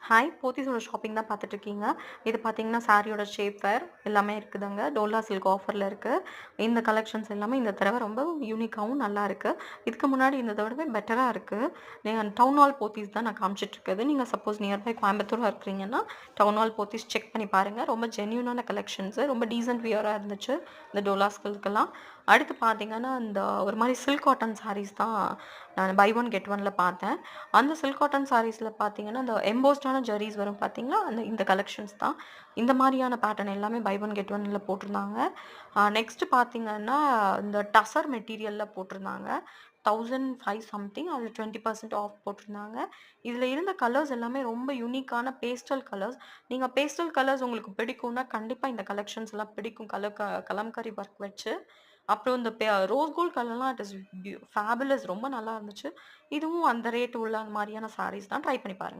Hi போத்தீஸோட shopping தான் பார்த்துட்ருக்கீங்க. இது பார்த்தீங்கன்னா சாரியோட ஷேப் வேர் எல்லாமே இருக்குதுங்க. டோலா சில்க் ஆஃபர்ல இருக்கு. இந்த கலெக்ஷன்ஸ் எல்லாமே இந்த தடவை ரொம்ப யூனிக்காவும் நல்லா இருக்கு. இதுக்கு முன்னாடி இருந்தத விடவே பெட்டரா இருக்கு. நீங்க டவுன் ஹால் போத்தீஸ் தான் நான் காமிச்சிட்ருக்குது. நீங்க சப்போஸ் நியர்பை கோயம்புத்தூரா இருக்கிறீங்கன்னா, டவுன் ஹால் போத்தீஸ் செக் பண்ணி பாருங்க. ரொம்ப ஜென்யூனான கலெக்ஷன்ஸு. ரொம்ப டீசென்ட் வியரா இருந்துச்சு. இந்த டோலா சில்க்லாம். அடுத்து பார்த்தீங்கன்னா, இந்த ஒரு மாரி சில்க் காட்டன் சாரீஸ் தான் நான் பை ஒன் கெட் ஒன்ல பார்த்தேன். அந்த சில்க் காட்டன் சாரீஸ்ல பார்த்தீங்கன்னா, அந்த எம்போஸ்டான ஜரீஸ் வரும் பார்த்தீங்களா? இந்த கலெக்ஷன்ஸ் தான். இந்த மாரியான பேட்டர்ன் எல்லாமே பை ஒன் கெட் ஒன்ல போட்டிருந்தாங்க. நெக்ஸ்ட் பார்த்தீங்கன்னா, இந்த டசர் மெட்டீரியல்ல போட்டிருந்தாங்க. 1005 சம்திங் அதில 20% ஆஃப் போட்டிருந்தாங்க. இதில இருந்த கலர்ஸ் எல்லாமே ரொம்ப யூனிக்கான பேஸ்டல் கலர்ஸ். நீங்க பேஸ்டல் கலர்ஸ் உங்களுக்கு பிடிக்கும்னா, கண்டிப்பா இந்த கலெக்ஷன்ஸ்லாம் பிடிக்கும். கலம்கரி ஒர்க் வச்சு. அப்புறம் இந்த ரோஸ் கோல்ட் கலர்லாம் இட் இஸ் ஃபேபுலஸ் ரொம்ப நல்லா இருந்துச்சு. இதுவும் அந்த ரேட் உள்ள மாரியான சாரீஸ் தான். ட்ரை பண்ணி பாருங்க.